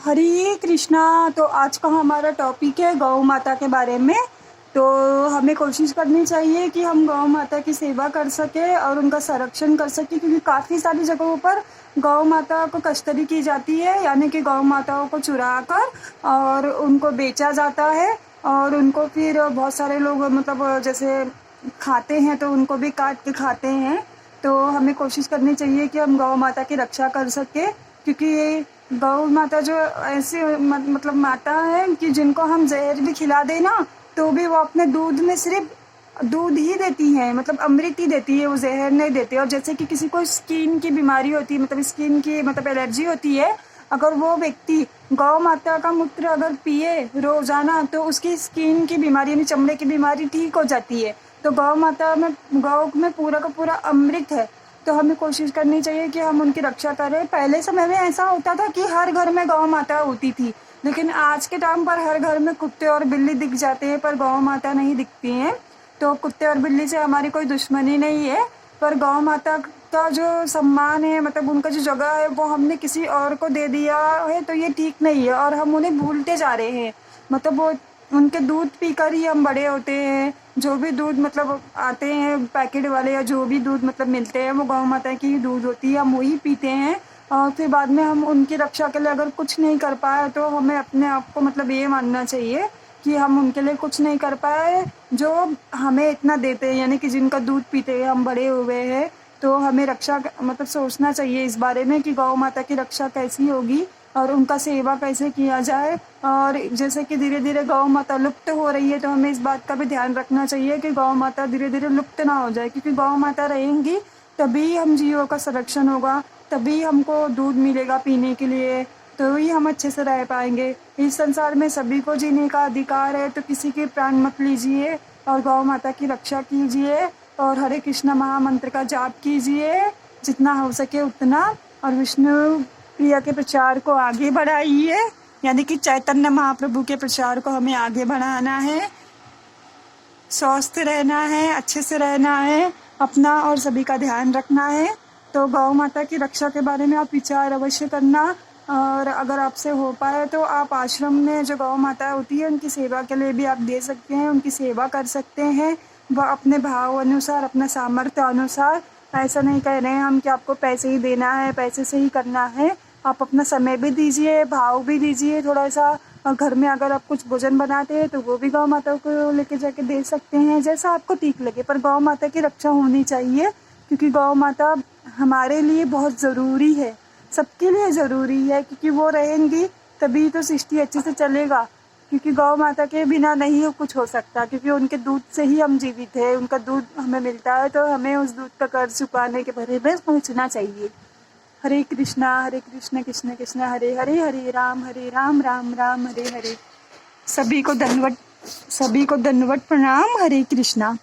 हरे कृष्णा। तो आज का हमारा टॉपिक है गौ माता के बारे में। तो हमें कोशिश करनी चाहिए कि हम गौ माता की सेवा कर सके और उनका संरक्षण कर सके, क्योंकि काफ़ी सारी जगहों पर गौ माता को तस्करी की जाती है, यानी कि गौ माताओं को चुरा कर और उनको बेचा जाता है और उनको फिर बहुत सारे लोग मतलब जैसे खाते हैं तो उनको भी काट के खाते हैं। तो हमें कोशिश करनी चाहिए कि हम गौ माता की रक्षा कर सके, क्योंकि ये गौ माता जो ऐसी मतलब माता है कि जिनको हम जहर भी खिला दें ना तो भी वो अपने दूध में सिर्फ दूध ही देती है, मतलब अमृत ही देती है, वो जहर नहीं देती। और जैसे कि किसी को स्किन की बीमारी होती है, मतलब स्किन की मतलब एलर्जी होती है, अगर वो व्यक्ति गौ माता का मूत्र अगर पिए रोजाना तो उसकी स्किन की बीमारी यानी चमड़े की बीमारी ठीक हो जाती है। तो गौ माता में गौ में पूरा का पूरा अमृत है। तो हमें कोशिश करनी चाहिए कि हम उनकी रक्षा करें। पहले समय में ऐसा होता था कि हर घर में गौ माता होती थी, लेकिन आज के टाइम पर हर घर में कुत्ते और बिल्ली दिख जाते हैं पर गौ माता नहीं दिखती हैं। तो कुत्ते और बिल्ली से हमारी कोई दुश्मनी नहीं है, पर गौ माता का जो सम्मान है, मतलब उनका जो जगह है वो हमने किसी और को दे दिया है, तो ये ठीक नहीं है और हम उन्हें भूलते जा रहे हैं। मतलब वो उनके दूध पीकर ही हम बड़े होते हैं। जो भी दूध मतलब आते हैं पैकेट वाले या जो भी दूध मतलब मिलते हैं वो गौ माता की ही दूध होती है, हम वही पीते हैं। और फिर बाद में हम उनकी रक्षा के लिए अगर कुछ नहीं कर पाए तो हमें अपने आप को मतलब ये मानना चाहिए कि हम उनके लिए कुछ नहीं कर पाए, जो हमें इतना देते हैं, यानी कि जिनका दूध पीते हैं हम बड़े हुए हैं। तो हमें रक्षा मतलब सोचना चाहिए इस बारे में कि गौ माता की रक्षा कैसी होगी और उनका सेवा कैसे किया जाए। और जैसे कि धीरे धीरे गौ माता लुप्त हो रही है तो हमें इस बात का भी ध्यान रखना चाहिए कि गौ माता धीरे धीरे लुप्त ना हो जाए, क्योंकि गौ माता रहेंगी तभी हम जीवों का संरक्षण होगा, तभी हमको दूध मिलेगा पीने के लिए, तो ही हम अच्छे से रह पाएंगे। इस संसार में सभी को जीने का अधिकार है, तो किसी के प्राण मत लीजिए और गौ माता की रक्षा कीजिए और हरे कृष्ण महामंत्र का जाप कीजिए जितना हो सके उतना, और विष्णु प्रिया के प्रचार को आगे बढ़ाइए, यानी कि चैतन्य महाप्रभु के प्रचार को हमें आगे बढ़ाना है। स्वस्थ रहना है, अच्छे से रहना है, अपना और सभी का ध्यान रखना है। तो गौ माता की रक्षा के बारे में आप विचार अवश्य करना, और अगर आपसे हो पाए तो आप आश्रम में जो गौ माता होती है उनकी सेवा के लिए भी आप दे सकते हैं, उनकी सेवा कर सकते हैं। वह अपने भाव अनुसार, अपना सामर्थ्य अनुसार, ऐसा नहीं कह रहे हैं हम कि आपको पैसे ही देना है, पैसे से ही करना है। आप अपना समय भी दीजिए, भाव भी दीजिए थोड़ा सा। और घर में अगर आप कुछ भोजन बनाते हैं तो वो भी गौ माता को लेके जाके दे सकते हैं, जैसा आपको ठीक लगे। पर गौ माता की रक्षा होनी चाहिए, क्योंकि गौ माता हमारे लिए बहुत ज़रूरी है, सबके लिए ज़रूरी है, क्योंकि वो रहेंगी तभी तो सृष्टि अच्छे से चलेगा। क्योंकि गौ माता के बिना नहीं कुछ हो सकता, क्योंकि उनके दूध से ही हम जीवित हैं, उनका दूध हमें मिलता है, तो हमें उस दूध का कर्ज चुकाने के बारे में सोचना चाहिए। हरे कृष्ण कृष्ण कृष्ण हरे हरे, हरे राम राम राम हरे हरे। सभी को दंडवत प्रणाम। हरे कृष्णा।